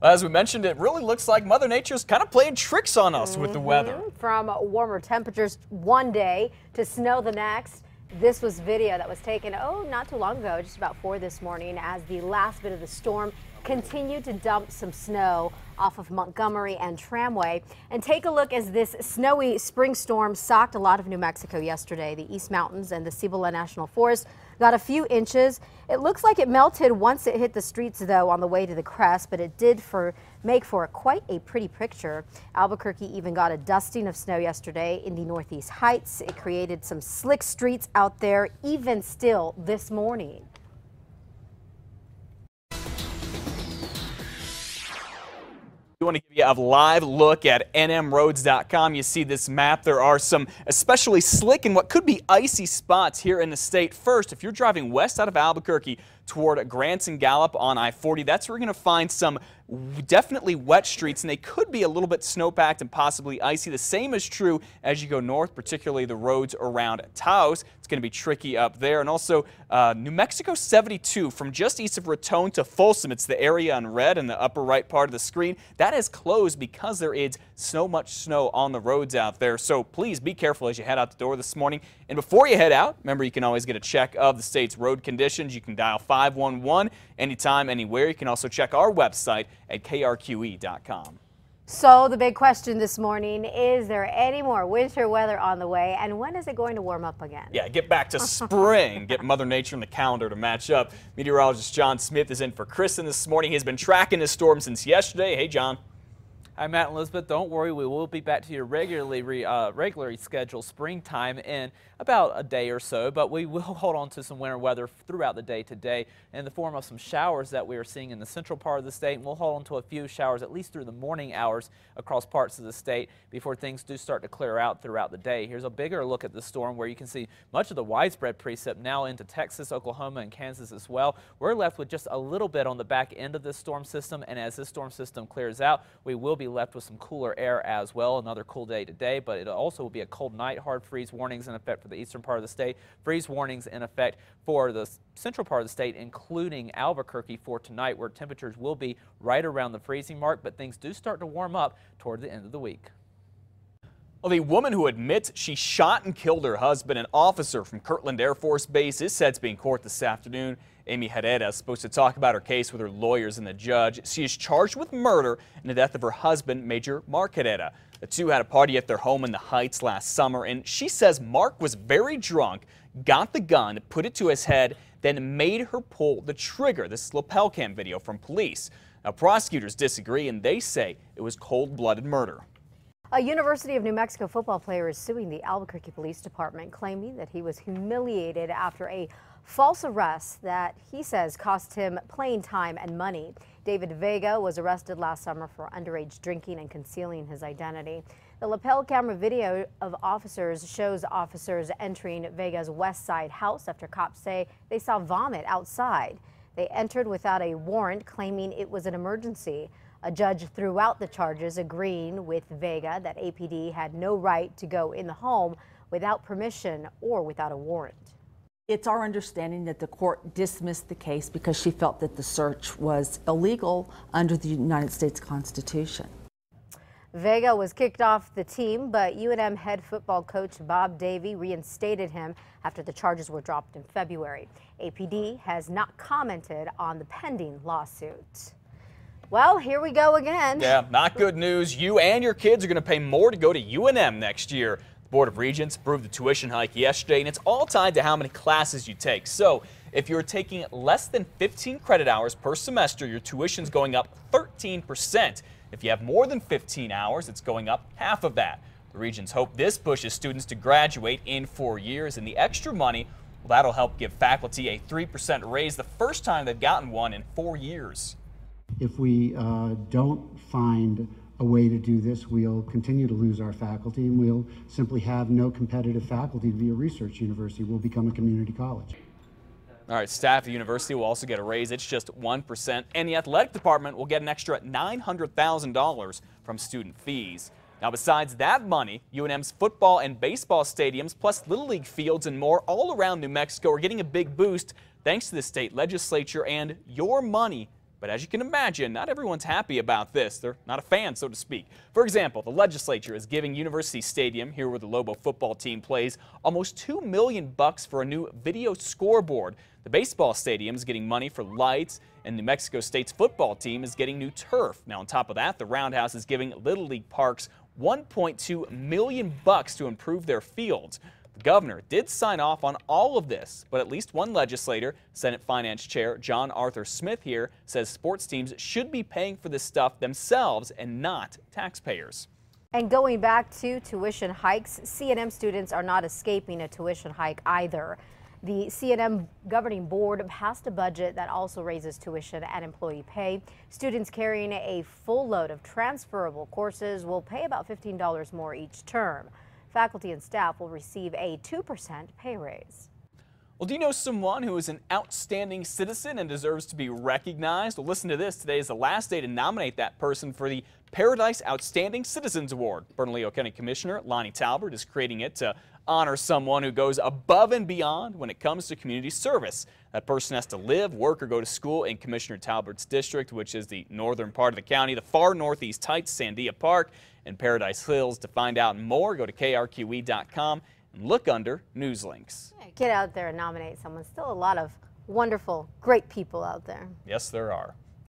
As we mentioned, it really looks like Mother Nature's kind of playing tricks on us with the weather. From warmer temperatures one day to snow the next. This was video that was taken, not too long ago, just about 4 this morning, as the last bit of the storm continued to dump some snow off of Montgomery and Tramway. And take a look as this snowy spring storm socked a lot of New Mexico yesterday. The East Mountains and the Cibola National Forest got a few inches. It looks like it melted once it hit the streets, though, on the way to the crest, but it did make for quite a pretty picture. Albuquerque even got a dusting of snow yesterday in the Northeast Heights. It created some slick streets out there, even still this morning. We want to give you a live look at nmroads.com. You see this map. There are some especially slick and what could be icy spots here in the state. First, if you're driving west out of Albuquerque toward Grants and Gallup on I-40, that's where we're going to find some definitely wet streets, and they could be a little bit snowpacked and possibly icy. The same is true as you go north, particularly the roads around Taos. It's going to be tricky up there. And also New Mexico 72 from just east of Raton to Folsom. It's the area in red in the upper right part of the screen. That is closed because there is so much snow on the roads out there. So please be careful as you head out the door this morning. And before you head out, remember you can always get a check of the state's road conditions. You can dial 511 anytime, anywhere. You can also check our website at KRQE.com. So the big question this morning, is there any more winter weather on the way, and when is it going to warm up again? Yeah, get back to spring. Get Mother Nature in the calendar to match up. Meteorologist John Smith is in for Kristen this morning. He's been tracking this storm since yesterday. Hey, John. Hi, Matt and Elizabeth. Don't worry, we will be back to your regularly scheduled springtime in about a day or so, but we will hold on to some winter weather throughout the day today in the form of some showers that we are seeing in the central part of the state, and we'll hold on to a few showers at least through the morning hours across parts of the state before things do start to clear out throughout the day. Here's a bigger look at the storm where you can see much of the widespread precip now into Texas, Oklahoma, and Kansas as well. We're left with just a little bit on the back end of this storm system, and as this storm system clears out, we will be left with some cooler air as well. Another cool day today, but it also will be a cold night. Hard freeze warnings in effect for the eastern part of the state. Freeze warnings in effect for the central part of the state, including Albuquerque for tonight, where temperatures will be right around the freezing mark, but things do start to warm up toward the end of the week. Well, the woman who admits she shot and killed her husband, an officer from Kirtland Air Force Base, is set to be in court this afternoon. Amy Herrera is supposed to talk about her case with her lawyers and the judge. She is charged with murder in the death of her husband, Major Mark Herrera. The two had a party at their home in the Heights last summer, and she says Mark was very drunk, got the gun, put it to his head, then made her pull the trigger. This is lapel cam video from police. Now, prosecutors disagree, and they say it was cold-blooded murder. A University of New Mexico football player is suing the Albuquerque Police Department, claiming that he was humiliated after a false arrest that he says cost him playing time and money. David Vega was arrested last summer for underage drinking and concealing his identity. The lapel camera video of officers shows officers entering Vega's West Side house after cops say they saw vomit outside. They entered without a warrant, claiming it was an emergency. A judge threw out the charges, agreeing with Vega that APD had no right to go in the home without permission or without a warrant. It's our understanding that the court dismissed the case because she felt that the search was illegal under the United States Constitution. Vega was kicked off the team, but UNM head football coach Bob Davie reinstated him after the charges were dropped in February. APD has not commented on the pending lawsuit. Well, here we go again. Yeah, not good news. You and your kids are going to pay more to go to UNM next year. The Board of Regents approved the tuition hike yesterday, and it's all tied to how many classes you take. So if you're taking less than 15 credit hours per semester, your tuition's going up 13%. If you have more than 15 hours, it's going up half of that. The Regents hope this pushes students to graduate in 4 years, and the extra money, well, that'll help give faculty a 3% raise, the first time they've gotten one in 4 years. If we don't find a way to do this, we'll continue to lose our faculty, and we'll simply have no competitive faculty to be a research university. We'll become a community college. All right, staff at the university will also get a raise. It's just 1%, and the athletic department will get an extra $900,000 from student fees. Now, besides that money, UNM's football and baseball stadiums, plus Little League fields and more all around New Mexico are getting a big boost thanks to the state legislature and your money But as you can imagine, not everyone's happy about this. They're not a fan, so to speak. For example, the legislature is giving University Stadium, here where the Lobo football team plays, almost $2 million for a new video scoreboard. The baseball stadium is getting money for lights, and New Mexico State's football team is getting new turf. Now, on top of that, the Roundhouse is giving Little League parks $1.2 million to improve their fields. The governor did sign off on all of this, but at least one legislator, Senate Finance Chair John Arthur Smith here, says sports teams should be paying for this stuff themselves and not taxpayers. And going back to tuition hikes, C&M students are not escaping a tuition hike either. The C&M governing board passed a budget that also raises tuition and employee pay. Students carrying a full load of transferable courses will pay about $15 more each term. Faculty and staff will receive a 2% pay raise. Well, do you know someone who is an outstanding citizen and deserves to be recognized? Well, listen to this. Today is the last day to nominate that person for the Paradise Outstanding Citizens Award. Bernalillo County Commissioner Lonnie Talbert is creating it to honor someone who goes above and beyond when it comes to community service. That person has to live, work, or go to school in Commissioner Talbert's district, which is the northern part of the county, the far northeast Heights, Sandia Park, and Paradise Hills. To find out more, go to KRQE.com and look under News Links. Get out there and nominate someone. Still a lot of wonderful, great people out there. Yes, there are.